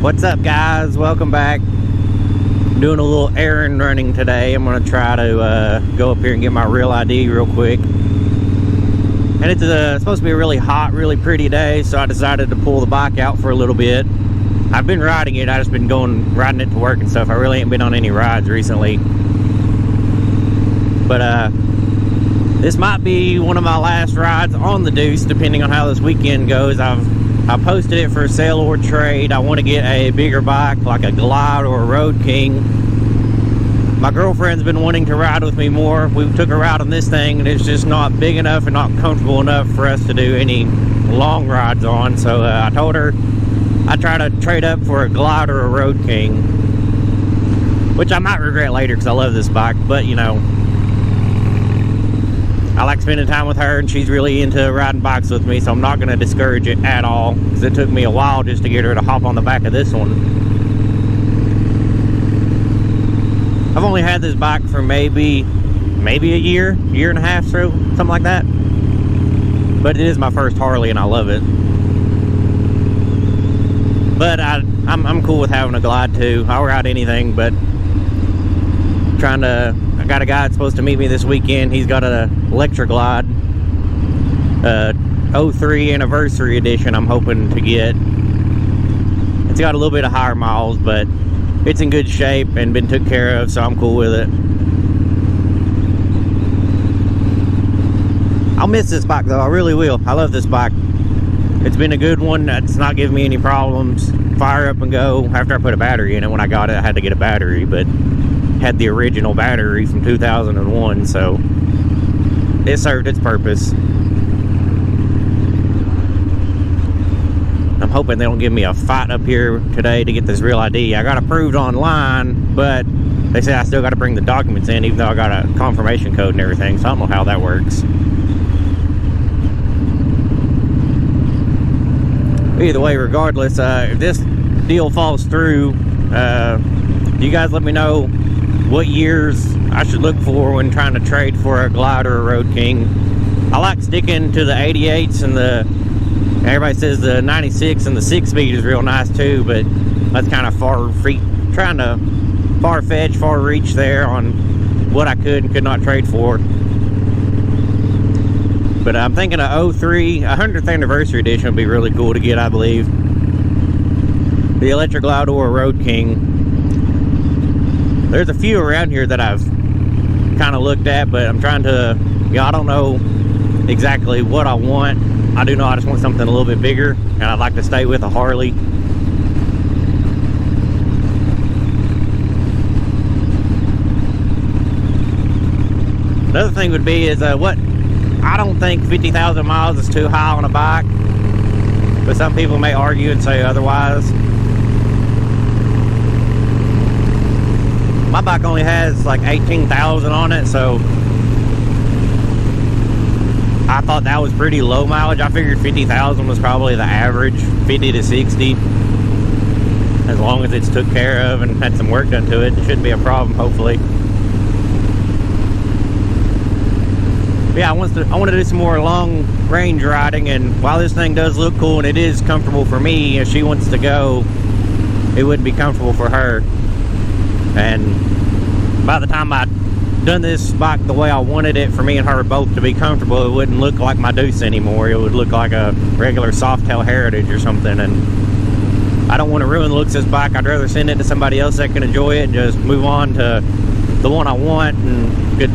What's up, guys? Welcome back. Doing a little errand running today. I'm going to try to go up here and get my real ID real quick. And it's supposed to be a really hot, really pretty day, so I decided to pull the bike out for a little bit. I've been riding it. I just been riding it to work and stuff. I really ain't been on any rides recently. But this might be one of my last rides on the Deuce, depending on how this weekend goes. I posted it for sale or trade. I want to get a bigger bike, like a Glide or a Road King. My girlfriend's been wanting to ride with me more. We took her out on this thing, and it's just not big enough and not comfortable enough for us to do any long rides on. So I told her I'd try to trade up for a Glide or a Road King, which I might regret later because I love this bike. But, you know, I like spending time with her, and she's really into riding bikes with me, so I'm not going to discourage it at all, because it took me a while just to get her to hop on the back of this one. I've only had this bike for maybe a year and a half, so something like that. But it is my first Harley, and I love it. But I'm cool with having a Glide too. I'll ride anything, but I got a guy that's supposed to meet me this weekend. He's got an electric Glide, 03 anniversary edition. I'm hoping to get. It's got a little bit of higher miles, but it's in good shape and been took care of, so I'm cool with it. I'll miss this bike though. I really will. I love this bike. It's been a good one. It's not giving me any problems. Fire up and go. After I put a battery in it, when I got it, I had to get a battery, but had the original battery from 2001, so it served its purpose. I'm hoping they don't give me a fight up here today to get this real ID. I got approved online, but they say I still got to bring the documents in, even though I got a confirmation code and everything, so I don't know how that works. Either way, regardless, if this deal falls through, you guys let me know what years I should look for when trying to trade for a Glide or a Road King. I like sticking to the 88s, and everybody says the 96 and the 6-speed is real nice too, but that's kind of trying to far-fetch, far-reach there on what I could and could not trade for. But I'm thinking of 03, 100th anniversary edition would be really cool to get, I believe. The electric Glide or a Road King. There's a few around here that I've kind of looked at, but I'm trying to, I don't know exactly what I want. I do know I just want something a little bit bigger, and I'd like to stay with a Harley. Another thing would be is I don't think 50,000 miles is too high on a bike, but some people may argue and say otherwise. My bike only has like 18,000 on it, so I thought that was pretty low mileage. I figured 50,000 was probably the average, 50 to 60. As long as it's took care of and had some work done to it, it shouldn't be a problem, hopefully. But yeah, I want to do some more long range riding, and while this thing does look cool and it is comfortable for me, if she wants to go, it wouldn't be comfortable for her. And by the time I'd done this bike the way I wanted it for me and her both to be comfortable, it wouldn't look like my Deuce anymore. It would look like a regular Softail Heritage or something, and I don't want to ruin the looks of this bike. I'd rather send it to somebody else that can enjoy it and just move on to the one I want and could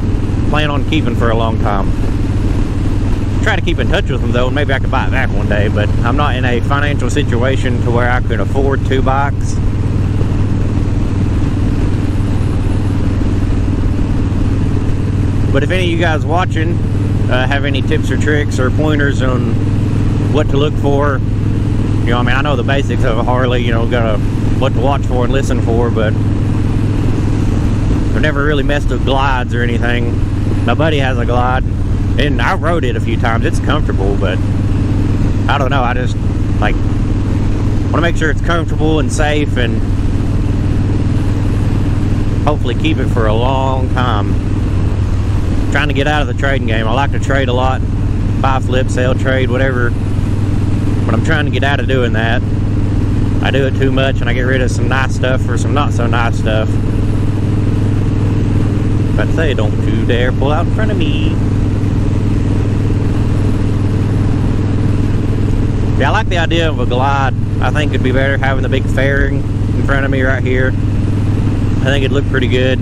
plan on keeping for a long time. Try to keep in touch with them though, and maybe I could buy it back one day, but I'm not in a financial situation to where I could afford two bikes. But if any of you guys watching have any tips or tricks or pointers on what to look for, you know, I mean, I know the basics of a Harley, you know, what to watch for and listen for, but I've never really messed with Glides or anything. My buddy has a Glide, and I rode it a few times. It's comfortable, but I don't know. I just like want to make sure it's comfortable and safe, and hopefully keep it for a long time. Trying to get out of the trading game. I like to trade a lot, buy, flip, sell, trade, whatever, but I'm trying to get out of doing that. I do it too much and I get rid of some nice stuff for some not so nice stuff. But say, don't you dare pull out in front of me. Yeah, I like the idea of a glide. I think it'd be better having the big fairing in front of me right here. I think it'd look pretty good.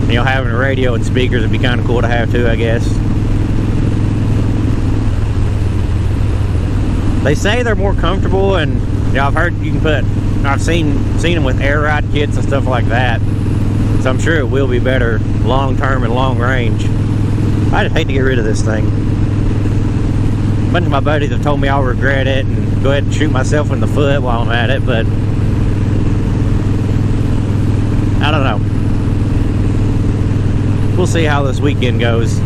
You know, having a radio and speakers would be kind of cool to have too, I guess. They say they're more comfortable, and you know, I've heard you can put, I've seen them with air ride kits and stuff like that. So I'm sure it will be better long term and long range. I just hate to get rid of this thing. A bunch of my buddies have told me I'll regret it and go ahead and shoot myself in the foot while I'm at it, but I don't know. We'll see how this weekend goes.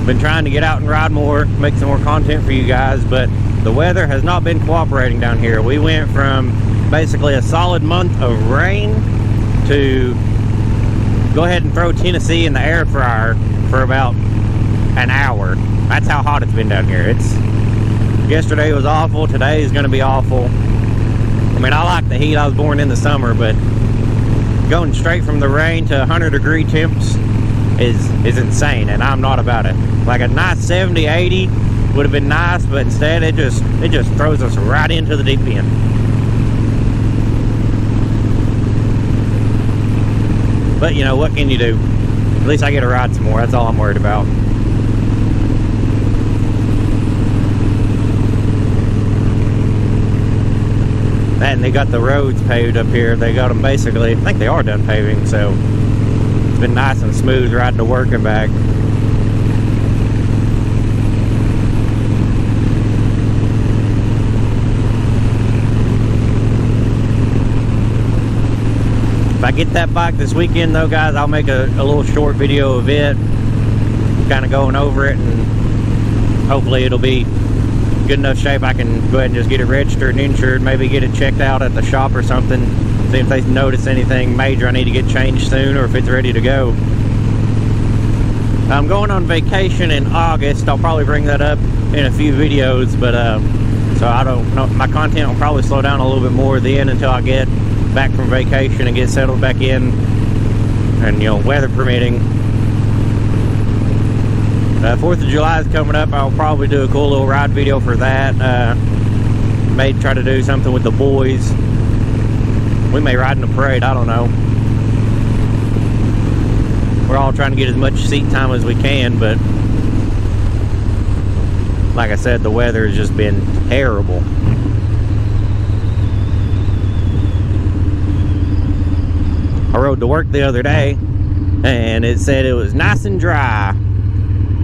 Been trying to get out and ride more, make some more content for you guys, but the weather has not been cooperating down here. We went from basically a solid month of rain to go ahead and throw Tennessee in the air fryer for about an hour. That's how hot it's been down here. Yesterday was awful, today is going to be awful. I mean, I like the heat. I was born in the summer, but going straight from the rain to 100-degree temps is insane, and I'm not about it. Like a nice 70, 80 would have been nice, but instead it just throws us right into the deep end. But you know, what can you do? At least I get to ride some more. That's all I'm worried about. And they got the roads paved up here. They got them basically, I think they are done paving, so it's been nice and smooth riding to work and back. If I get that bike this weekend though, guys, I'll make a little short video of it, kind of going over it, and hopefully it'll be good enough shape I can go ahead and just get it registered and insured, maybe get it checked out at the shop or something, see if they notice anything major I need to get changed soon, or if it's ready to go. I'm going on vacation in August. I'll probably bring that up in a few videos, but so I don't know, my content will probably slow down a little bit more then until I get back from vacation and get settled back in, and you know, weather permitting. 4th of July is coming up. I'll probably do a cool little ride video for that. May try to do something with the boys. We may ride in the parade, I don't know. We're all trying to get as much seat time as we can, but like I said, the weather has just been terrible. I rode to work the other day and it said it was nice and dry.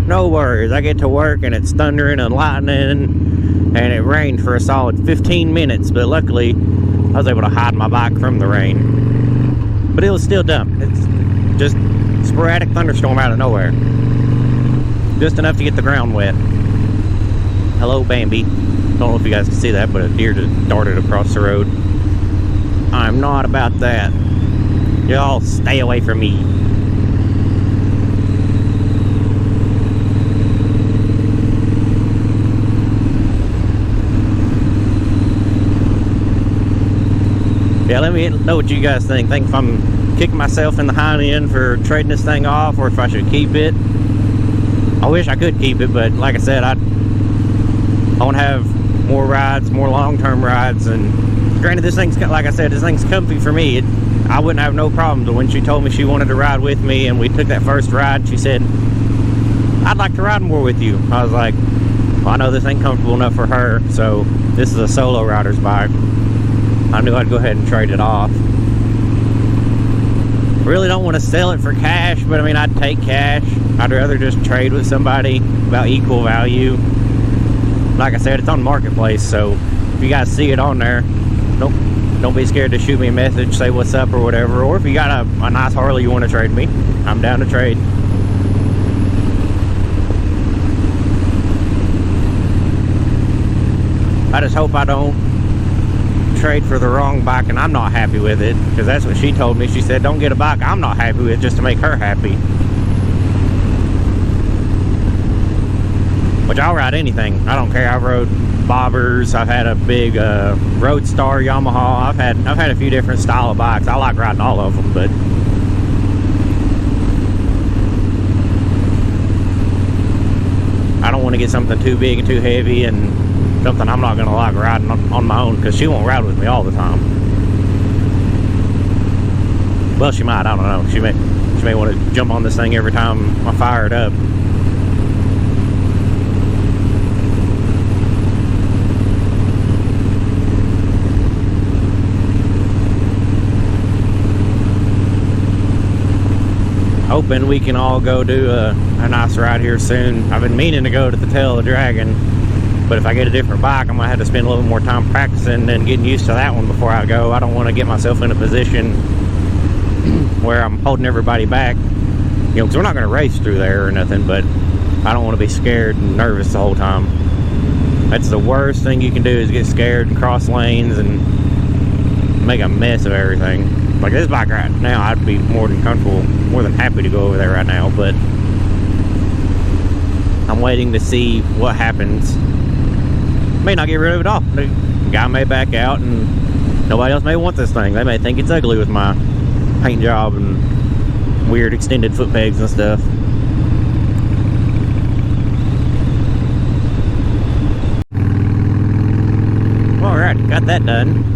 No worries. I get to work and it's thundering and lightning, and it rained for a solid 15 minutes, but luckily I was able to hide my bike from the rain. But it was still dumb. It's just sporadic thunderstorm out of nowhere, just enough to get the ground wet. Hello, Bambi. Don't know if you guys can see that, but a deer just darted across the road. I'm not about that. Y'all stay away from me. Yeah, let me know what you guys think. Think if I'm kicking myself in the hind end for trading this thing off, or if I should keep it. I wish I could keep it, but like I said, I want to have more rides, more long-term rides. And granted, this thing's, like I said, this thing's comfy for me. I wouldn't have no problems. When she told me she wanted to ride with me and we took that first ride, she said, I'd like to ride more with you. I was like, well, I know this ain't comfortable enough for her, so this is a solo rider's bike. I knew I'd go ahead and trade it off. Really don't want to sell it for cash, but I mean, I'd take cash. I'd rather just trade with somebody about equal value. Like I said, it's on Marketplace, so if you guys see it on there, don't be scared to shoot me a message, say what's up or whatever. Or if you got a nice Harley you want to trade me, I'm down to trade. I just hope I don't trade for the wrong bike and I'm not happy with it, because that's what she told me. She said, don't get a bike I'm not happy with just to make her happy. which I'll ride anything. I don't care. I've rode bobbers. I've had a big Roadstar Yamaha. I've had a few different style of bikes. I like riding all of them, but I don't want to get something too big and too heavy and something I'm not going to like riding on my own, because she won't ride with me all the time. Well, she might. I don't know. She may want to jump on this thing every time I fire it up. Hoping we can all go do a nice ride here soon. I've been meaning to go to the Tail of the Dragon, but if I get a different bike, I'm gonna have to spend a little more time practicing and getting used to that one before I go. I don't want to get myself in a position where I'm holding everybody back, you know, because we're not going to race through there or nothing, but I don't want to be scared and nervous the whole time. That's the worst thing you can do, is get scared and cross lanes and make a mess of everything. Like this bike right now, I'd be more than comfortable, more than happy to go over there right now, but I'm waiting to see what happens. May not get rid of it all. The guy may back out and nobody else may want this thing. They may think it's ugly with my paint job and weird extended foot pegs and stuff. Alright, got that done.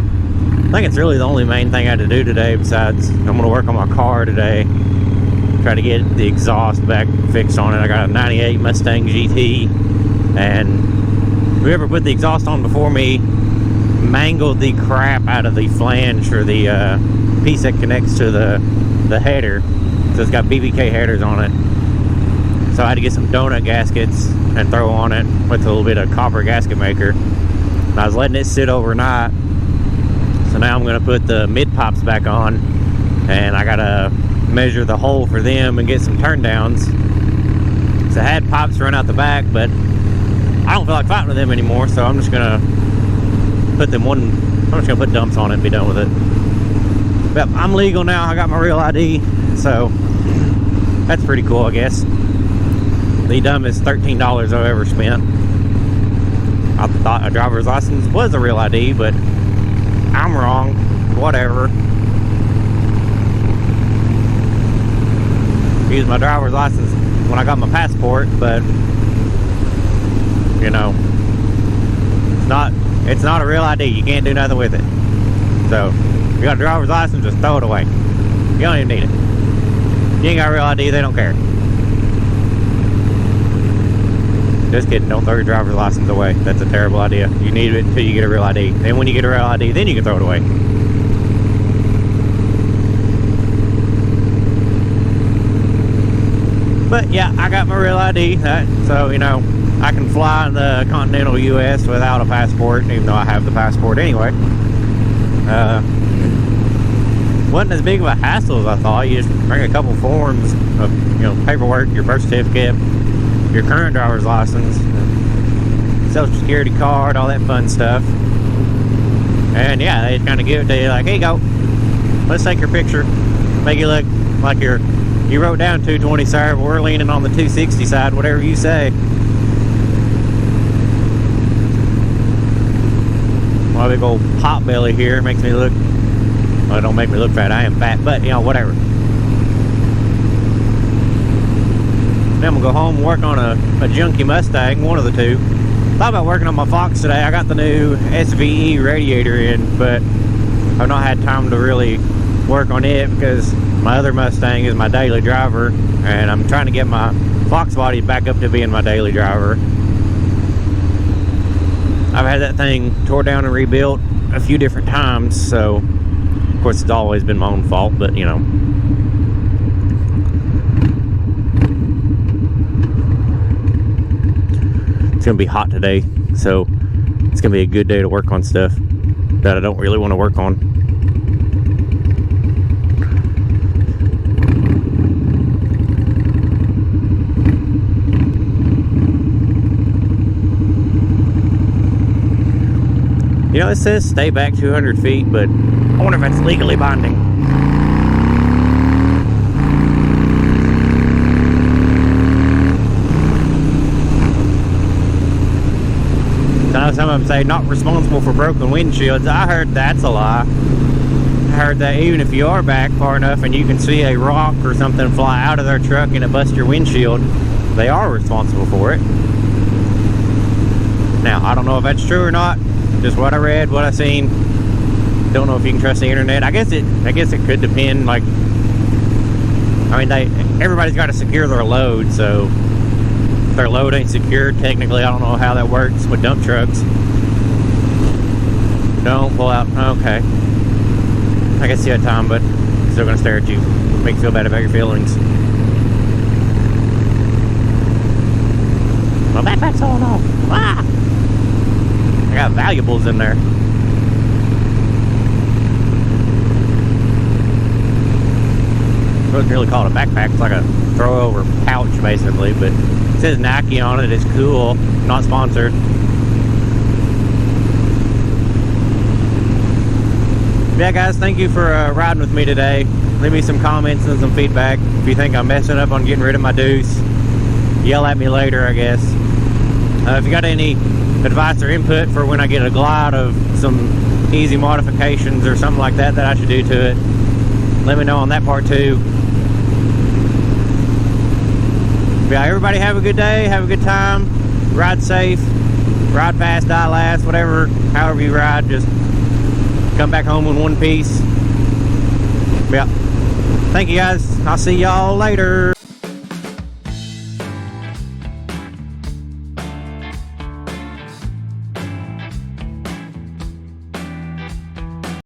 I think it's really the only main thing I had to do today, besides I'm going to work on my car today. Try to get the exhaust back fixed on it. I got a 98 Mustang GT, and whoever put the exhaust on before me mangled the crap out of the flange for the piece that connects to the header. So it's got BBK headers on it. So I had to get some donut gaskets and throw on it with a little bit of copper gasket maker. And I was letting it sit overnight. So now I'm going to put the mid pops back on, and I got to measure the hole for them and get some turn downs. So I had pops run out the back, but I don't feel like fighting with them anymore, so I'm just going to put dumps on it and be done with it. But I'm legal now. I got my real ID, so that's pretty cool, I guess. The dumbest $13 I've ever spent. I thought a driver's license was a real ID, but I'm wrong. Whatever. Used my driver's license when I got my passport, but you know, it's not a real ID. You can't do nothing with it. So if you got a driver's license, just throw it away. You don't even need it. You ain't got a real ID, they don't care. Just kidding, don't throw your driver's license away. That's a terrible idea. You need it until you get a real ID. Then when you get a real ID, then you can throw it away. But yeah, I got my real ID, so you know, I can fly in the continental US without a passport, even though I have the passport anyway. Wasn't as big of a hassle as I thought. You just bring a couple forms of, you know, paperwork, your birth certificate, your current driver's license, social security card, all that fun stuff. And yeah, they kind of give it to you like, here you go, let's take your picture, make you look like you wrote down 220, sir, but we're leaning on the 260 side, whatever you say. My big old pot belly here makes me look, well, it don't make me look fat, I am fat, but you know, whatever. Then I'm gonna go home and work on a junky Mustang, one of the two. Thought about working on my Fox today. I got the new SVE radiator in, but I've not had time to really work on it because my other Mustang is my daily driver, and I'm trying to get my Fox body back up to being my daily driver. I've had that thing tore down and rebuilt a few different times, so of course it's always been my own fault, but you know. It's gonna be hot today, so it's gonna be a good day to work on stuff that I don't really want to work on. You know, it says stay back 200 feet, but I wonder if that's legally binding. know some of them say not responsible for broken windshields. I heard that's a lie. I heard that even if you are back far enough and you can see a rock or something fly out of their truck and it busts your windshield, they are responsible for it. Now, I don't know if that's true or not. Just what I read, what I seen. Don't know if you can trust the internet. I guess it could depend. Like, I mean, everybody's got to secure their load, so if their load ain't secured, technically, I don't know how that works with dump trucks. Don't pull out. Okay. I guess you had time, but I'm still gonna stare at you. Make you feel bad about your feelings. My backpack's falling off. Ah! I got valuables in there. I wouldn't really call it a backpack. It's like a throw over pouch basically, but it says Nike on it. It's cool. Not sponsored. Yeah, guys, thank you for riding with me today. Leave me some comments and some feedback. If you think I'm messing up on getting rid of my Deuce, yell at me later, I guess. If you got any advice or input for when I get a glide of some easy modifications or something like that I should do to it, let me know on that part too. Yeah, everybody have a good day, have a good time, ride safe, ride fast, die last, whatever, however you ride, just come back home in one piece. Yeah. Thank you guys. I'll see y'all later.